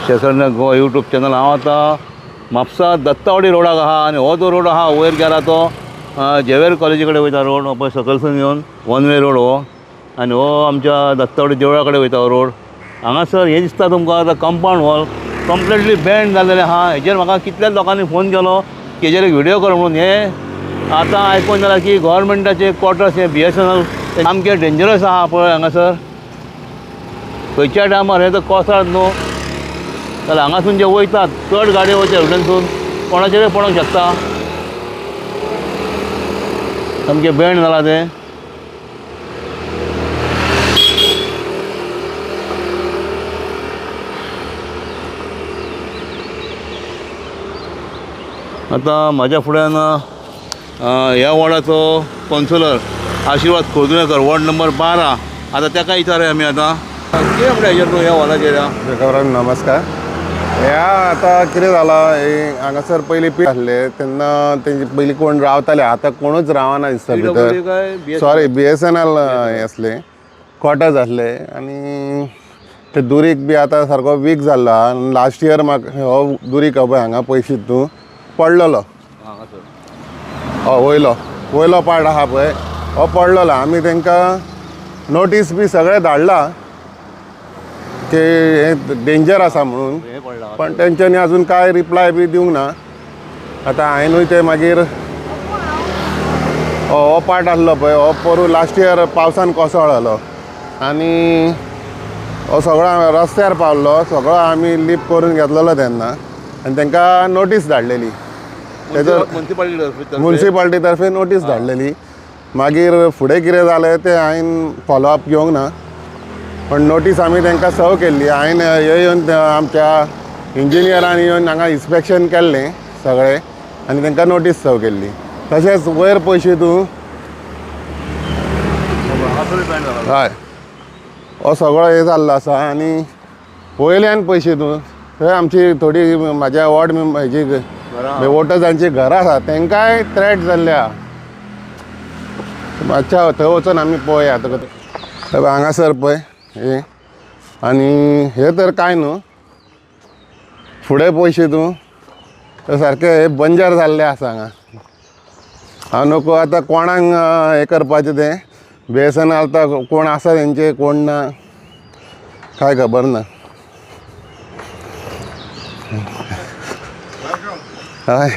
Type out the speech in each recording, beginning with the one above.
शेसरने गो YouTube channel. हांव आतां म्हापसा दत्तावाडी रोडाक आहा आनी हो जो रोड आहा वयर गेला तो जेवेर कॉलेजी कडेन वयता रोड, हो पळय सकलसून येवन वन वे रोड हो, आनी हो आमच्या दत्तावाडी देवळा कडेन वयता हो रोड। हांगासर हें दिसता तुमकां आतां कंपाउंड वॉल कंप्लिटली बँड जाल्लेलें आहा। हेजेर म्हाका कितल्याच लोकांनी फोन केलो की हेजेर एक व्हिडिओ कर म्हणून। हें आतां आयकून जाल्यार की गव्हर्मेंटाचे क्वॉर्टर्स हे BSNL सामके डेंजरस आहा पळय हांगासर। खंयच्या टायमार हे जर कोसळत न्हू जाल्यार हांगासून जे वयतात चड गाडयो वयता रोडांसून कोणाचेरूय पडोंक शकता। सामकें बँड जाला तें। आतां म्हाज्या फुड्यान ह्या वॉर्डाचो कावन्सिलर आशिर्वाद खोर्जुनेकर, वॉर्ड नंबर 12। आतां ताका विचारया आमी आतां कितें म्हणटा हेजेर न्हू ह्या वॉर्डाचेर। देवराम नमस्कार। ह्या आतां कितें जालां, हांगासर पयलीं पीठ आसले तेन्ना तेंचे पयलीं कोण रावताले, आतां कोणूच रावना दिसता भितर। सॉरी BSNL हे आसले क्वॉर्टर्स आसले आनी ते दुरीक बी आतां सारको वीक जाल्लो आहा। लास्ट इयर म्हाका हो दुरीक पळय हांगा पयशे तूं पडलेलो, वयलो पार्ट आहा पळय हो पडलेलो। आमी तांकां नोटीस बी सगळें धाडला की हे डेंजर आसा म्हणून, पण तेंच्यांनी अजून कांय रिप्लाय बी दिवंक ना। आतां हांवेंनूय ते मागीर हो पार्ट आसलो पळय हो पोरू लास्ट इयर पावसान कोसळ्ळलो आनी हो सगळो रस्त्यार पावल्लो, सगळो आमी लिप करून घेतलेलो तेन्ना आनी तांकां नोटीस धाडलेली। तेजो म्युन्सिपाल्टी तर्फे नोटीस धाडलेली। मागीर फुडें कितें जालें तें हांवें फॉलोअप घेवंक ना, पण नोटीस आमी तांकां सर्व केल्ली। हांवें येवन आमच्या इंजिनियरान येवन हांगा इन्स्पेक्शन केल्लें सगळें आनी तांकां नोटीस सर्व केल्ली। तशेंच वयर पयशे तूं हय हो सगळो हे जाल्लो आसा आनी वयल्यान पयशे तूं थंय आमची थोडी म्हाज्या वॉर्ड हेजी वोटर्सांची घरां आसा तांकांय थ्रेट जाल्ले आहा। मातशा थंय वचून आमी पळोवया आतां हांगासर पळय हे आनी हे तर कांय न्हू, फुडें पयशे तूं सारकें हे बंजर जाल्लें आसा हांगा। हांव नको आतां कोणाक हें करपाचें तें BSNL आतां कोण आसा तेंचे कोण ना कांय खबर ना। हय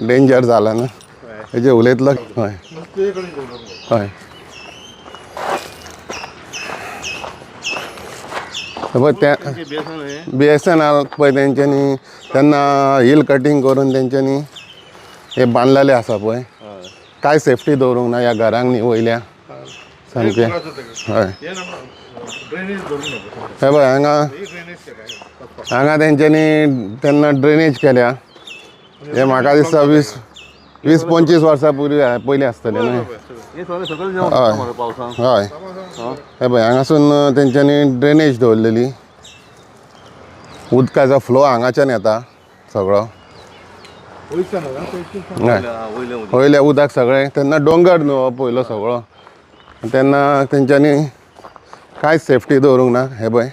डेंजर जाला ना हेजे उलयतलो। हय हय पळय ते BSNL पळय तेंच्यांनी तेन्ना हिल कटींग करून तेंच्यांनी हे बांदलेले आसा पळय, कांय सेफ्टी दवरूंक ना ह्या घरांक न्ही वयल्या सामकें। हय हे पळय हांगा तेंच्यांनी तेन्ना ड्रेनेज केल्या। हे म्हाका दिसता 20-25 वर्सां पयलीं आसतलें न्हय। हय हे पळय हांगासून तेंच्यांनी ड्रेनेज दवरलेली, उदकाचो फ्लो हांगाच्यान येता सगळो। वयले उदक सगळें तेन्ना डोंगर न्हू हो पयलो सगळो, तेन्ना तेंच्यांनी कांयच सेफ्टी दवरूंक ना। हे पळय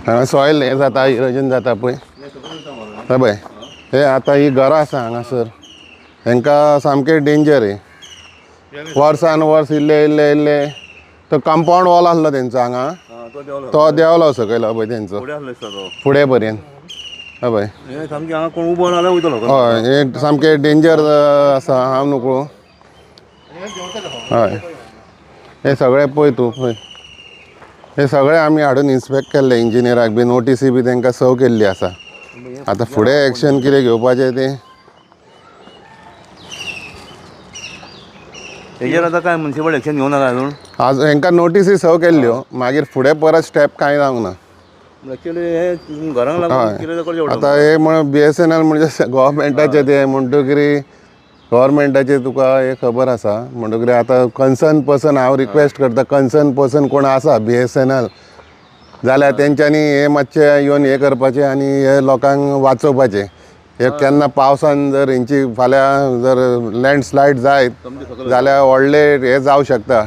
हांगा सॉयल हें जाता, इरोजन जाता पळय। हे पळय हे आतां ही घरां आसा हांगासर, हांकां सामकें डेंजर हे वर्सान वर्स इल्ले तो कंपाउंड वॉल आसलो तेंचो हांगा तो देंवलो सकयल पळय तेंचो फुडें पर्यंत। हय पळय हय हे सामकें डेंजर आसा। हांव नको हय हे सगळें पळय तूं पळय हे सगळें आमी हाडून इन्स्पेक्ट केल्ले, इंजिनियराक बी नोटीसी बी तांकां सर्व केल्ली आसा। आतां फुडें एक्शन कितें घेवपाचें तें हेजेर आतां काय म्युन्सिपल एक्शन घेवं नाका अजून। आज हांकां नोटीसी सर्व केल्ल्यो, मागीर फुडें परत स्टेप कांय जावंक ना। एक्चुअली हे घरांक लागून कितें करचें पडटा। आतां हे म्हण BSNL म्हणजे गव्हर्मेंटाचें तें म्हणटकीर गव्हर्मेंटाचें तुका हे खबर आसा म्हणटकीर आतां कन्सर्न पर्सन हांव रिक्वेस्ट करता, कन्सर्न पर्सन कोण आसा BSNL जाल्यार तेंच्यांनी हे मातशें येवन हे करपाचें आनी हे लोकांक वाचोवपाचें। एक केन्ना पावसान जर हेंची फाल्यां जर लँडस्लायड जायत जाल्यार व्हडले हे जावं शकता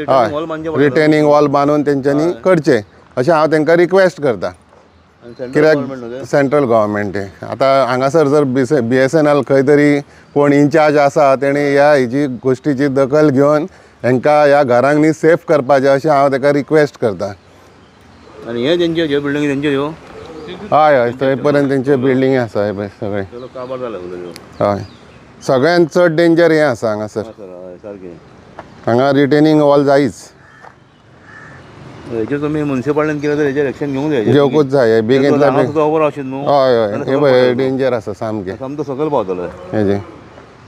हय रिटेनिंग वॉल बांदून तेंच्यांनी करचे अशें हांव तांकां रिक्वेस्ट करता कित्याक सेंट्रल गव्हर्मेंट आतां हांगासर जर BSNL खंय तरी कोण इन्चार्ज आसा तेणी ह्या हेची गोश्टीची दखल घेवन हांकां ह्या घरांक न्ही सेफ करपाचें अशें हांव ताका रिक्वेस्ट करता आनी हे तेंचे ह्यो बिल्डिंगी तेंच्यो ह्यो हय हय थंय पर्यंत तेंचे बिल्डिंगी आसा हे पळय सगळे काबार जाला उलय हय सगळ्यांत चड डेंजर हें आसा हांगासर सारकें हांगा रिटेनिंग वॉल जायच हेचेर तुमी मुन्सिपालिटीन केलें तर हेचेर एक्शन घेवंक जाय घेवकूच जाय बेगींतल्या बेगीन ओवर आशिल्लो न्हू हय हय हे पळय डेंजर आसा सामकें सामको सकयल पावतलो हेजे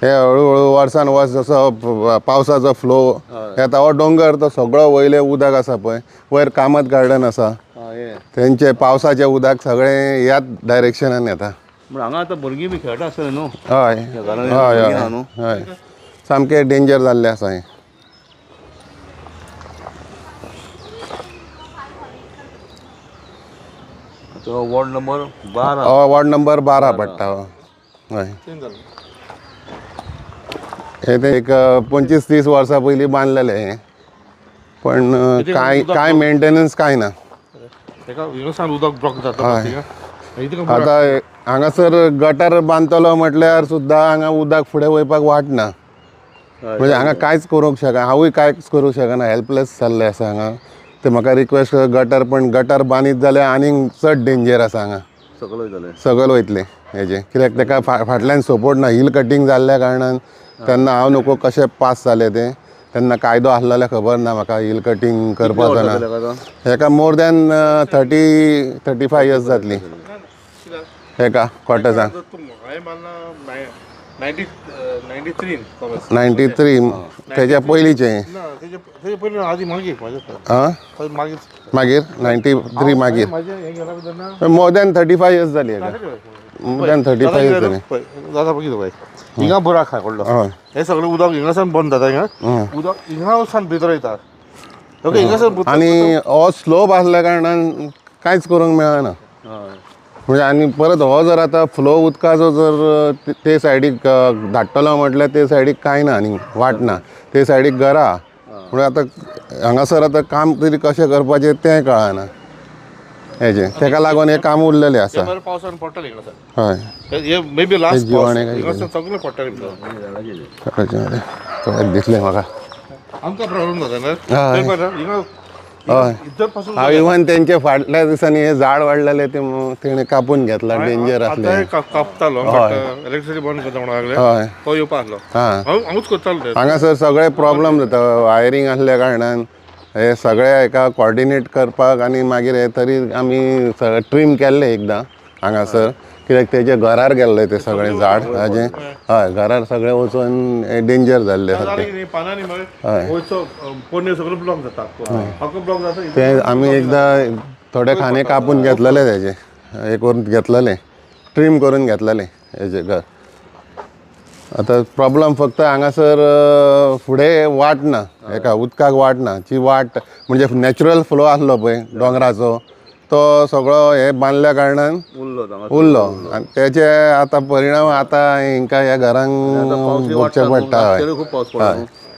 हे हळू वर्सान वर्स जसो पावसाचो फ्लो येता हो डोंगर तो सगळो वयले उदक आसा पळय वयर कामत गार्डन आसा तेंचे पावसाचें उदक सगळें ह्याच डायरेक्शनान येता म्हण हांगा आतां भुरगीं बी खेळटा आसतलीं न्हू हय हय हय हय सामकें डेंजर जाल्लें आसा हें तो वॉर्ड नंबर 12 वॉर्ड नंबर 12 पडटा हय हे ते एक 25-30 वर्सां पयलीं बांदलेलें हें पण कांय मेंटेनन्स कांय ना उदक ब्लॉक जाता आतां हांगासर गटर बांदतलो म्हटल्यार सुद्दां हांगा उदक फुडें वयपाक वाट ना म्हणजे हांगा कांयच करूंक शकना हांवूय कांयच करूंक शकना हेल्पलेस जाल्लें आसा हांगा ते म्हाका रिक्वेस्ट गटर पण गटर बांदीत जाल्यार आनीक चड डेंजर आसा हांगा सकयल वयतलें हेजें कित्याक ताका फाटल्यान सपोर्ट ना हिल कटींग जाल्ल्या कारणान तेन्ना हांव नको कशें पास जालें तें तेन्ना कायदो आसलो जाल्यार खबर ना म्हाका हिल कटींग करपाचो ना हेका मोर दॅन 30-35 इयर्स जातलीं हेका कॉटेजांक 93 तेच्या पयलींचें मागीर 93 मागीर मोर दॅन 35 इयर्स जालीं मोर दॅन 35 इयर्स जालीं जाता पळय हिंगा बुराक आहा व्हडलो हे सगळें उदक हिंगासान बंद जाता हिंगा उदक हिंगासान भितर येता ओके हिंगासान आनी हो स्लोप आसल्या कारणान कांयच करूंक मेळना म्हणजे आनी परत हो जर आतां फ्लो उदकाचो जर ते सायडीक धाडटलो म्हटल्यार ते सायडीक कांय ना आनी वाट ना ते सायडीक घरा म्हणून आतां हांगासर आतां काम तरी कशें करपाचें तें कळना हेजें ताका लागून हें काम उरलेलें आसा पावसान पडटलें हिंगासान हय हे मे बी लास्ट जिवाणें हिंगासान सगळें पडटलें थोडें दिसलें म्हाका आमकां प्रॉब्लेम जाता हिंगा हय हांव इवन तेंचे फाटल्या दिसांनी हे झाड वाडलेलें ते तेणें कापून घेतला डेंजर आसलें कापतालो इलेक्ट्रिसिटी बंद करता म्हणून लागले हय तो येवपा आसलो हांवूच करतालो हांगासर सगळे प्रॉब्लम जाता वायरींग आसल्या कारणान हे सगळे हेका कॉर्डिनेट करपाक आनी मागीर हे तरी आमी ट्रीम केल्ले एकदां हांगासर कित्याक तेजे घरार गेल्ले ते सगळे झाड हाजें हय घरार सगळे वचून डेंजर जाल्ले ते आमी एकदां थोडे खाने कापून घेतलेले तेजे हे करून घेतलेले ट्रीम करून घेतलेले हेजे घर आतां प्रॉब्लम फक्त हांगासर फुडें वाट ना हेका उदकाक वाट ना ची वाट म्हणजे नॅचरल फ्लो आसलो पळय डोंगराचो तो सगळो हे बांदल्या कारणान उरलो आनी तेचे आतां परिणाम आतां हिंका ह्या घरांक भोगचे पडटा हय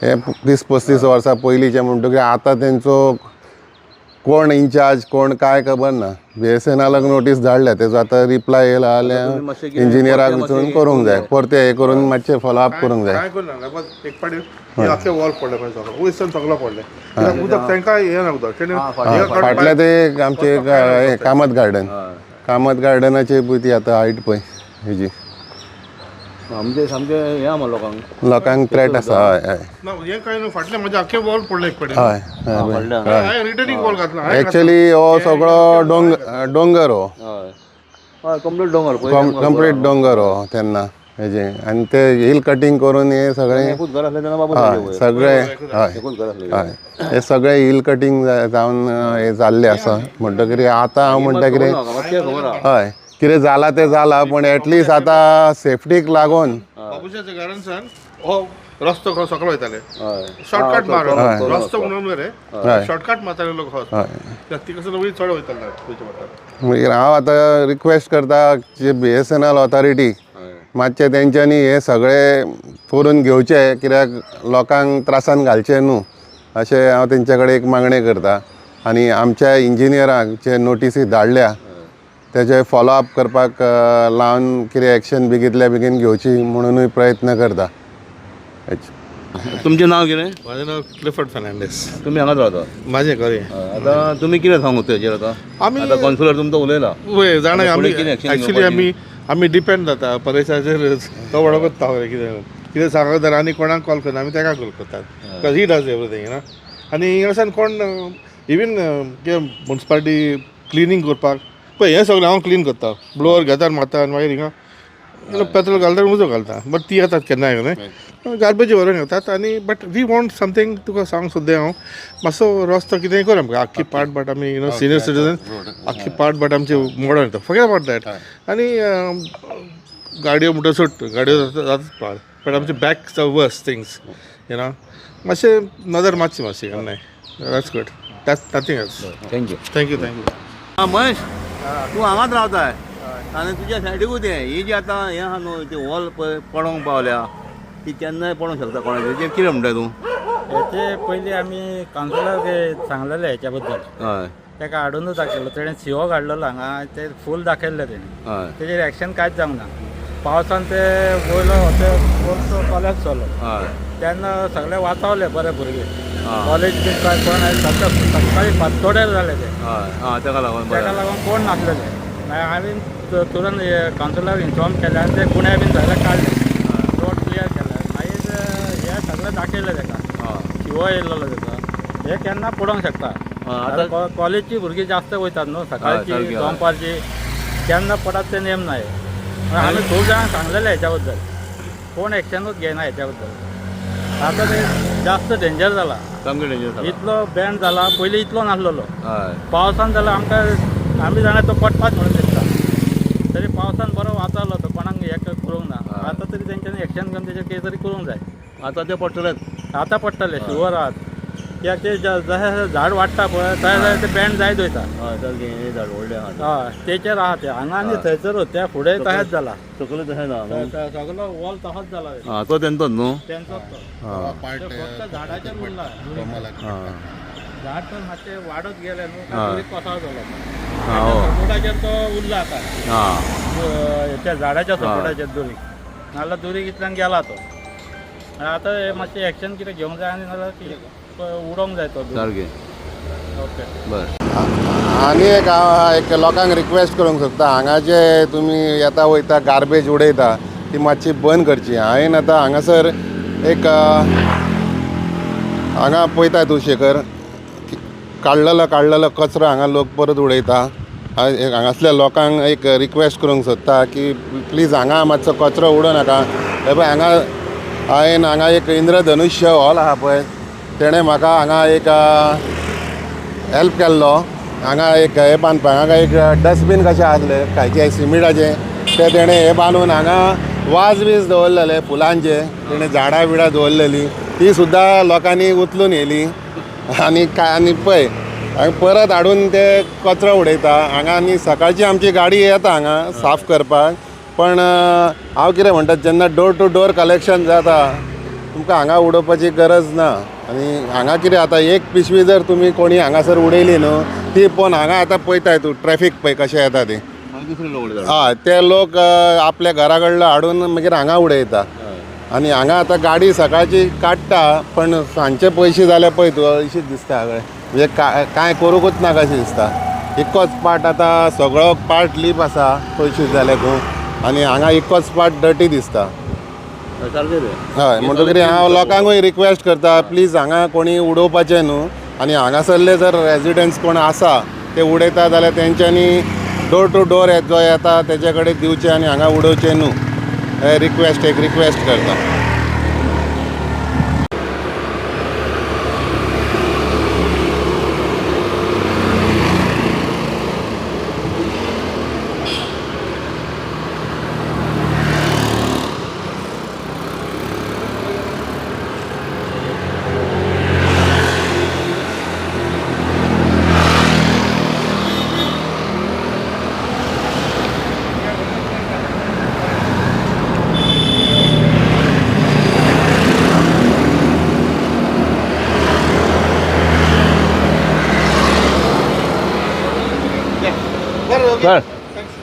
हे 30-35 वर्सां पयलींचे म्हणटकीर आतां तेंचो कोण इन्चार्ज कोण काय खबर ना BSNL नोटीस धाडल्या तेजो आतां रिप्लाय येयला जाल्यार इंजिनियराक वचून करूंक जाय परते हे करून मातशें फॉलोअप करूंक जाय एक पाटी वॉल पडले वयसान सगळो पडले उदक तांकां हे ना उदक फाटले ते आमचे कामत गार्डनाचे पळय ती आतां हायट पळय हेजी आमचे सामके हे आहा लोकांक थ्रेट आसा हय हे काय न्हू फाटले म्हणजे आख्खे वॉल पडले एक पाटी हय रिटर्निंग वॉल घातला एक्चुअली हो सगळो डोंगर हो कंप्लीट डोंगर हो तेन्ना हेजे आनी ते हिल कटींग करून हे सगळे सगळे हय हे सगळे हिल कटींग जावन हे जाल्ले आसा म्हणटकीर आतां हांव म्हणटा कितें हय कितें जालां तें जालां पण एटलिस्ट आतां सेफ्टीक लागून बाबुशाच्या घरांसान हो रस्तो खंय सकयल वयताले हय शॉर्टकट मार हय. रस्तो म्हणून रे हय. शॉर्टकट मारताले लोक हय ती कसं वयर चड वयताले पयचे पडटा मागीर हांव आतां रिक्वेस्ट करता जे BSNL ऑथॉरिटी मातशें तेंच्यांनी हे सगळे करून घेवचे कित्याक लोकांक त्रासान घालचे न्हू अशें हांव तेंच्या कडेन एक मागणें करता आनी आमच्या इंजिनियरांक जे नोटिसी धाडल्या तेजे फॉलोअप करपाक लावन कितें एक्शन बेगींतल्या बेगीन घेवची म्हणूनय प्रयत्न करता. तुमचें नांव कितें? माझें नाव क्लिफर्ड फर्नांडीस तुमी हांगाच रावता? माझें घर आतां तुमी कितें सांगू तेजेर आतां? आमी आतां कॉन्सुलर तुमचो उलयला. वय जाणा आतां आमी फुडें कितें action एक्चुली घेवपाची? आमी डिपेंड जाता परेशाचेर तो वडो करता हांव कितें कितें सांगत जाल्यार आनी कोणाक कॉल करना आमी तेका कॉल करतात because he does everything you know आनी हिंगासान कोण इवन म्युन्सिपालिटी क्लिनींग करपाक पळय हें सगळें हांव क्लीन करता ब्लोअर घेता मारता आनी मागीर हिंगा पेट्रोल घालता आनी उजो घालता बट ती येतात केन्नाय न्हय गार्बेज व्हरून येतात आनी बट वी वॉन्ट समथींग तुका सांग सुद्दां हांव मातसो रस्तो कितेंय कर आमकां आख्खी पार्ट बट आमी यू नो सिनियर सिटीजन आख्खी पार्ट बट आमचे मॉडर्न येता फॉरगेट अबाउट दॅट आनी गाडयो म्हणटा सुट गाडयो जाताच पाड बट आमचे बॅक वर्स थिंग्स यू नो मातशें नदर मातशी केन्नाय that's good that's nothing else thank you. Thank you thank you आं महेश तूं हांगाच रावताय आनी तुज्या सायडीकूच तें ही जी आतां हें आहा न्हू ती वॉल पळय पडोंक पावल्या ती केन्नाय पडोंक शकता कोणाचेर तें कितें म्हणटाय तूं? हेचे पयलीं आमी कावन्सिलर सांगलेले हेच्या बद्दल हय ताका हाडूनच दाखयलो तेणें CO काडलेलो हांगा ते फूल दाखयल्ले तेणें हय तेजेर एक्शन कांयच जावंक ना पावसान ते वयलो ते वरचो कॉलेज चलो हय तेन्ना सगळे वाचवले बरे भुरगे कॉलेज बी काय कोण सकाळी फांतोडेर जाले ते हय आं ताका लागून ताका बरें. लागून कोण नासलेले मागीर हांवें तुरंत कावन्सिलर इन्फॉर्म केले आनी ते गुन्हे बीन सगळे काडले रोड क्लियर केले मागीर हे सगळे दाखयले ताका हय शिवो येयल्लो ताका हे केन्ना पडोंक शकता आतां कॉलेजची भुरगीं जास्त वयतात न्हू सारकी, सकाळची हय. दनपारची केन्ना पडत ते नेम नाही आमी खूब जाणांक सांगलेले हेच्या बद्दल कोण एक्शनूच घेयना हेच्या बद्दल आतां ते जास्त डेंजर जाला सामकें डेंजर जाला. इतलो बँड जाला पयलीं इतलो नासलेलो हय पावसान जाल्यार आमकां आमी जाणा तो पडपाच म्हणून दिसता तरी पावसान बरो वाचलो तो कोणाक हें करूंक ना आतां तरी तेंच्यांनी एक्शन घेवन तेजेर कितें तरी करूंक जाय आतां ते पडटलेच. आतां पडटले शुवर आहात कित्याक ते जशें झाड वाडटा पळय तशें तशें ते बँड जायत वयता हय सारकें हें झाड व्हडलें आहा हय तेचेर आहा ते हांगा आनी थंयसरूच त्या फुडें तशेंच जाला सकयल तशें ना न्हू. सगळो वॉल तसोच जाला आं तो तेंचोच न्हू. तेंचोच तो हां ते फक्त झाडाचेर उरला हां झाड तर मातशें वाडत गेले न्हू हय. दुरीक कोसळ्ळो जालो हां हो सपोर्टाचेर तो उरला आतां हां त्या झाडाच्या सपोर्टाचेर दुरीक नाल्यार दुरीक इतल्यान गेला तो आतां हे मातशें एक्शन कितें घेवंक जाय आनी नाल्यार उडोवंक जाय तो सारकें ओके बरें. आनी एक लोकांक रिक्वेस्ट करूंक सोदता हांगा जे तुमी येता वयता गार्बेज उडयता ती मातशी बंद करची. हांवें आतां हांगासर एक हांगा पळयता तूं शेखर काडलेलो कचरो हांगा लोक परत उडयता. हांगासल्या लोकांक एक रिक्वेस्ट करूंक सोदता की प्लीज हांगा मातसो कचरो उडो नाका. हे पळय हांगा एक इंद्रधनुश्य हॉल आहा पळय तेणें म्हाका हांगा एक हेल्प केल्लो हांगा एक हे बांदपाक हांगा एक डस्टबीन कशें आसलें खायचे सिमिटाचें ते तेणें हे बांदून हांगा वाज बीज दवरलेले फुलांचे तेणें झाडां बिडां दवरलेलीं ती सुद्दां लोकांनी उचलून येयली आनी पळय हांगा परत हाडून ते कचरो उडयता हांगा आनी सकाळची आमची गाडी येता हांगा साफ करपाक पण हांव कितें म्हणटा जेन्ना डोर टू डोर कलेक्शन जाता तुमकां हांगा उडोवपाची गरज ना आनी हांगा कितें आतां एक पिशवी जर तुमी कोणी हांगासर उडयली न्हू ती पोवन हांगा आतां पळयताय तूं ट्रॅफीक पळय कशें येता ती मागीर दुसरे लोक उडयता. हय ते लोक आपल्या घरा कडलो हाडून मागीर हांगा उडयता आनी हांगा आतां गाडी सकाळची काडटा पण सांजचे पयशे जाले पळय तूं अशीच दिसता म्हणजे कांय करूंकूच ना कशें दिसता. इक्कोच पार्ट आतां सगळो पार्ट लीप आसा पयशे जाले आनी हांगा इक्कोच पार्ट डर्टी दिसता. सारकें तें. हय म्हणटकीर हांव लोकांकूय रिक्वेस्ट करता प्लीज हांगा कोणी उडोवपाचें न्हू आनी हांगासरले जर रेजिडेंट्स कोण आसा ते उडयता जाल्यार तेंच्यांनी डोर टू डोर जो येता तेजे कडेन दिवचें आनी हांगा उडोवचें न्हू हे रिक्वेस्ट करता. बरं ओके चल थँक्स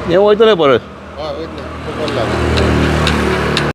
हे वयतले परत हय वयतले